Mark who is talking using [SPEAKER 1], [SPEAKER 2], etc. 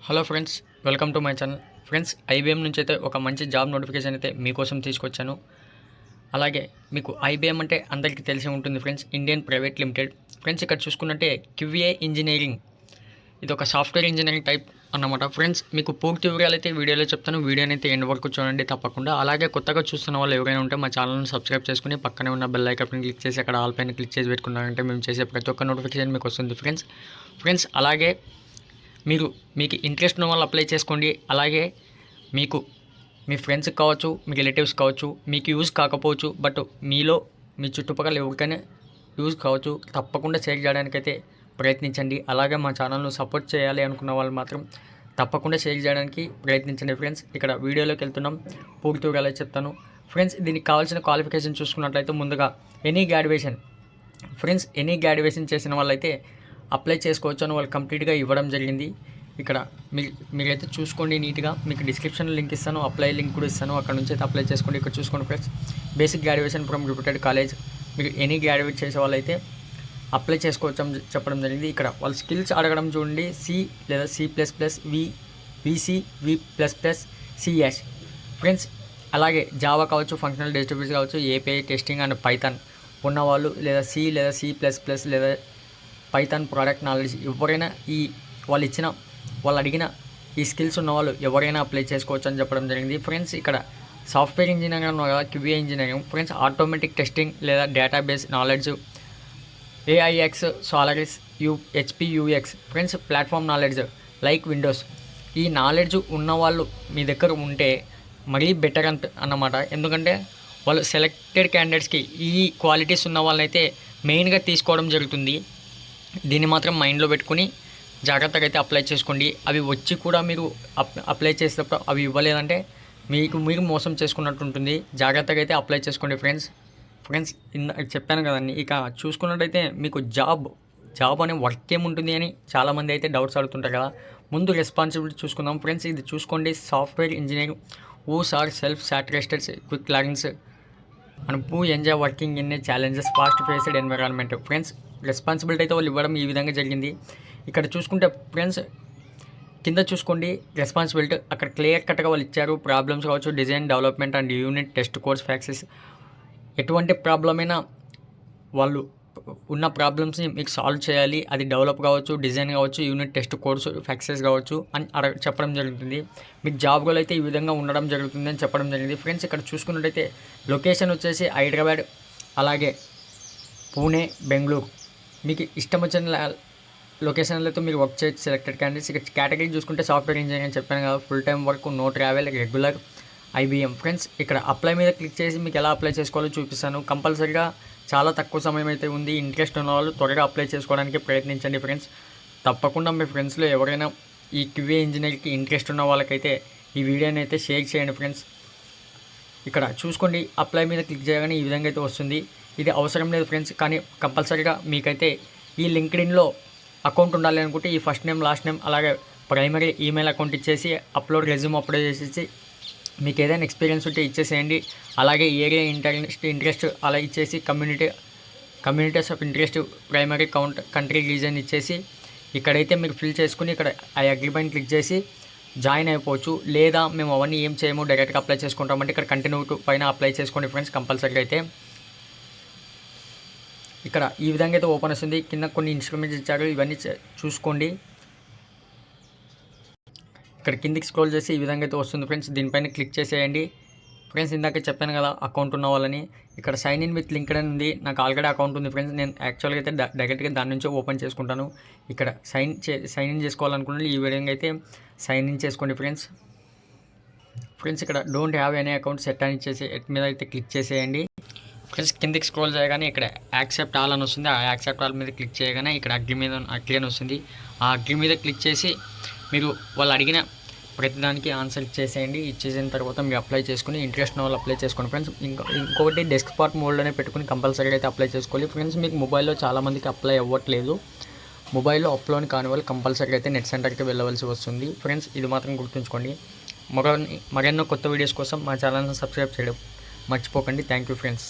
[SPEAKER 1] Hello friends, welcome to my channel. Friends, IBM నుంచి అయితే ఒక మంచి జాబ్ నోటిఫికేషన్ అయితే మీకోసం తీసుకొచ్చాను. అలాగే మీకు ఐబీఎం అంటే అందరికీ తెలిసి ఉంటుంది friends, Indian private limited. Friends, ఇక్కడ చూసుకున్నట్టే క్యూఏ ఇంజనీరింగ్, ఇది ఒక సాఫ్ట్వేర్ ఇంజనీరింగ్ టైప్ అన్నమాట. ఫ్రెండ్స్, మీకు పూర్తి వివరాలు అయితే వీడియోలో చెప్తాను. వీడియోని అయితే ఎండ్ వరకు చూడండి తప్పకుండా. అలాగే కొత్తగా చూస్తున్న వాళ్ళు ఎవరైనా ఉంటే మా ఛానల్ని సబ్స్క్రైబ్ చేసుకుని పక్కనే ఉన్న బెల్ ఐకాన్ క్లిక్ చేసి అక్కడ ఆల్ పైన క్లిక్ చేసి పెట్టుకున్నారంటే మేము చేసే ప్రతి ఒక్క నోటిఫికేషన్ మీకు వస్తుంది ఫ్రెండ్స్. అలాగే మీకు ఇంట్రెస్ట్ ఉన్న వాళ్ళు అప్లై చేసుకోండి. అలాగే మీకు మీ ఫ్రెండ్స్కి కావచ్చు, మీ రిలేటివ్స్ కావచ్చు, మీకు యూజ్ కాకపోవచ్చు, బట్ మీలో మీ చుట్టుపక్కల ఎవరికైనా యూజ్ కావచ్చు, తప్పకుండా షేర్ చేయడానికైతే ప్రయత్నించండి. అలాగే మా ఛానల్ను సపోర్ట్ చేయాలి అనుకున్న వాళ్ళు మాత్రం తప్పకుండా షేర్ చేయడానికి ప్రయత్నించండి ఫ్రెండ్స్. ఇక్కడ వీడియోలోకి వెళ్తున్నాం, పూర్తి వివరాలు చెప్తాను ఫ్రెండ్స్. దీనికి కావాల్సిన క్వాలిఫికేషన్ చూసుకున్నట్లయితే ముందుగా any graduation friends, any graduation చేసిన వాళ్ళైతే అప్లై చేసుకోవచ్చు అని వాళ్ళు కంప్లీట్గా ఇవ్వడం జరిగింది. ఇక్కడ మీరైతే చూసుకోండి నీట్గా. మీకు డిస్క్రిప్షన్ లింక్ ఇస్తాను, అప్లై లింక్ కూడా ఇస్తాను, అక్కడ నుంచి అయితే అప్లై చేసుకోండి. ఇక్కడ చూసుకోండి friends, basic graduation from reputed college. మీరు ఎనీ గ్రాడ్యుయేట్ చేసే వాళ్ళైతే అప్లై చేసుకోవచ్చు అని చెప్పడం జరిగింది. ఇక్కడ వాళ్ళ స్కిల్స్ అడగడం చూడండి, సి లేదా C++, VC, V++, CS friends. అలాగే జావా కావచ్చు, ఫంక్షనల్ డేటాబేస్ కావచ్చు, ఏపీఐ టెస్టింగ్ అండ్ పైథాన్ ఉన్నవాళ్ళు, లేదా C లేదా C++ లేదా పైథాన్ ప్రోడక్ట్ నాలెడ్జ్ ఎవరైనా వాళ్ళు అడిగిన ఈ స్కిల్స్ ఉన్నవాళ్ళు ఎవరైనా అప్లై చేసుకోవచ్చు అని చెప్పడం జరిగింది ఫ్రెండ్స్. ఇక్కడ సాఫ్ట్వేర్ ఇంజనీరింగ్ అన్న కదా, QA engineering friends. Automatic testing లేదా database knowledge, AIX, salaries, HP UX friends. Platform knowledge like Windows. ఈ నాలెడ్జ్ ఉన్నవాళ్ళు మీ దగ్గర ఉంటే మరీ బెటర్ అన్నమాట. ఎందుకంటే వాళ్ళు సెలెక్టెడ్ క్యాండిడేట్స్కి ఈ క్వాలిటీస్ ఉన్న వాళ్ళనైతే మెయిన్గా తీసుకోవడం జరుగుతుంది. దీన్ని మాత్రం మైండ్లో పెట్టుకుని జాగ్రత్తగా అయితే అప్లై చేసుకోండి. అవి వచ్చి కూడా మీరు అప్లై చేసేటప్పుడు అవి ఇవ్వలేదంటే మీరు మోసం చేసుకున్నట్టు ఉంటుంది. జాగ్రత్తగా అయితే అప్లై చేసుకోండి ఫ్రెండ్స్. చెప్పాను కదండి. ఇక చూసుకున్నట్టయితే మీకు జాబ్ అనే వర్క్ ఏముంటుంది అని చాలామంది అయితే డౌట్స్ అడుగుతుంటారు కదా. ముందు రెస్పాన్సిబిలిటీ చూసుకుందాం ఫ్రెండ్స్. ఇది చూసుకోండి, software engineer who's are self satisfied, quick learnings and who enjoy working in a challenges fast faced environment friends. Responsibility అయితే వాళ్ళు ఇవ్వడం ఈ విధంగా జరిగింది. ఇక్కడ చూసుకుంటే ఫ్రెండ్స్, కింద చూసుకోండి రెస్పాన్సిబిలిటీ, అక్కడ క్లియర్ కట్గా వాళ్ళు ఇచ్చారు. ప్రాబ్లమ్స్ కావచ్చు, design, development and unit test course ఫ్యాక్సెస్. ఎటువంటి ప్రాబ్లం అయినా వాళ్ళు ఉన్న ప్రాబ్లమ్స్ని మీకు సాల్వ్ చేయాలి. అది డెవలప్ కావచ్చు, డిజైన్ కావచ్చు, యూనిట్ టెస్ట్ కోర్సు ఫ్యాక్సెస్ కావచ్చు అని చెప్పడం జరుగుతుంది. మీకు జాబ్ గోల్ అయితే ఈ విధంగా ఉండడం జరుగుతుంది అని చెప్పడం జరిగింది ఫ్రెండ్స్. ఇక్కడ చూసుకున్నట్టయితే లొకేషన్ వచ్చేసి హైదరాబాద్, అలాగే పూణే, బెంగళూరు. మీకు ఇష్టం వచ్చిన లొకేషన్లతో మీరు వర్క్ చేయొచ్చు సెలెక్టెడ్ క్యాండిడేట్స్. ఇక కేటగిరీ చూసుకుంటే సాఫ్ట్వేర్ ఇంజనీరింగ్ అని చెప్పాను కదా, full time work, no travel, regular, IBM friends. ఇక్కడ అప్లై మీద క్లిక్ చేసి మీకు ఎలా అప్లై చేసుకోవాలో చూపిస్తాను. కంపల్సరీగా చాలా తక్కువ సమయం అయితే ఉంది. ఇంట్రెస్ట్ ఉన్న వాళ్ళు త్వరగా అప్లై చేసుకోవడానికి ప్రయత్నించండి ఫ్రెండ్స్. తప్పకుండా మీ ఫ్రెండ్స్లో ఎవరైనా ఈ క్యూఏ ఇంజనీర్కి ఇంట్రెస్ట్ ఉన్న వాళ్ళకైతే ఈ వీడియోని అయితే షేర్ చేయండి ఫ్రెండ్స్. ఇక్కడ చూసుకోండి, అప్లై మీద క్లిక్ చేయగానే ఈ విధంగా అయితే వస్తుంది. ఇది అవసరం లేదు ఫ్రెండ్స్, కానీ కంపల్సరీగా మీకైతే ఈ లింక్డ్ఇన్లో అకౌంట్ ఉండాలి అనుకుంటే ఈ ఫస్ట్ నేమ్, లాస్ట్ నేమ్, అలాగే ప్రైమరీ ఈమెయిల్ అకౌంట్ ఇచ్చేసి రెజ్యూమ్ అప్లోడ్ చేసేసి మీకు ఏదైనా ఎక్స్పీరియన్స్ ఉంటే ఇచ్చేసేయండి. అలాగే ఏరియా ఇంట్రెస్ట్ అలా ఇచ్చేసి communities of interest, primary country reason ఇచ్చేసి ఇక్కడైతే మీరు ఫిల్ చేసుకుని ఇక్కడ ఆ అగ్రిమెంట్ క్లిక్ చేసి జాయిన్ అయిపోవచ్చు. లేదా మేము అవన్నీ ఏం చేయము, డైరెక్ట్గా అప్లై చేసుకుంటామంటే ఇక్కడ కంటిన్యూ పైన అప్లై చేసుకోండి ఫ్రెండ్స్. కంపల్సరీగా అయితే ఇక్కడ ఈ విధంగా అయితే ఓపెన్ వస్తుంది. కింద కొన్ని ఇన్స్ట్రుమెంట్స్ ఇచ్చారు, ఇవన్నీ చూసుకోండి. ఇక్కడ కిందికి స్క్రోల్ చేసి ఈ విధంగా అయితే వస్తుంది ఫ్రెండ్స్. దీనిపైన క్లిక్ చేసేయండి ఫ్రెండ్స్. ఇందాక చెప్పాను కదా అకౌంట్ ఉన్న వాళ్ళని. ఇక్కడ సైన్ ఇన్ విత్ లింక్డ్ఇన్ ఉంది. నాకు ఆల్రెడీ అకౌంట్ ఉంది ఫ్రెండ్స్. నేను యాక్చువల్గా అయితే డైరెక్ట్గా దాని నుంచే ఓపెన్ చేసుకుంటాను. ఇక్కడ సైన్ ఇన్ చేసుకోవాలనుకుంటే ఈ విధంగా అయితే సైన్ ఇన్ చేసుకోండి ఫ్రెండ్స్. ఇక్కడ don't have any account set అని ఇచ్చేసి ఎట్ మీద అయితే క్లిక్ చేసేయండి ఫ్రెండ్స్. కిందికి స్క్రోల్ చేయగానే ఇక్కడ యాక్సెప్ట్ ఆల్ అని వస్తుంది. ఆ యాక్సెప్ట్ ఆల్ మీద క్లిక్ చేయగానే ఇక్కడ అగ్రీ అని వస్తుంది. ఆ అగ్రీ మీద క్లిక్ చేసి మీరు వాళ్ళు అడిగిన ప్రతిదానికి ఆన్సర్ ఇచ్చేసేయండి. ఇచ్చేసిన తర్వాత మీరు అప్లై చేసుకుని ఇంట్రెస్ట్ ఉన్న వాళ్ళు అప్లై చేసుకోండి ఫ్రెండ్స్. ఇంకొకటి డెస్క్టాప్ మోడ్లోనే పెట్టుకుని కంపల్సరీగా అయితే అప్లై చేసుకోవాలి ఫ్రెండ్స్. మీకు మొబైల్లో చాలామందికి అప్లై అవ్వట్లేదు. మొబైల్లో అప్లోడ్ కాని వాళ్ళు కంపల్సరీగా అయితే నెట్ సెంటర్కి వెళ్ళవలసి వస్తుంది ఫ్రెండ్స్. ఇది మాత్రం గుర్తుంచుకోండి. మరెన్నో కొత్త వీడియోస్ కోసం మా ఛానల్ని సబ్స్క్రైబ్ చేయడం మర్చిపోకండి. Thank you friends.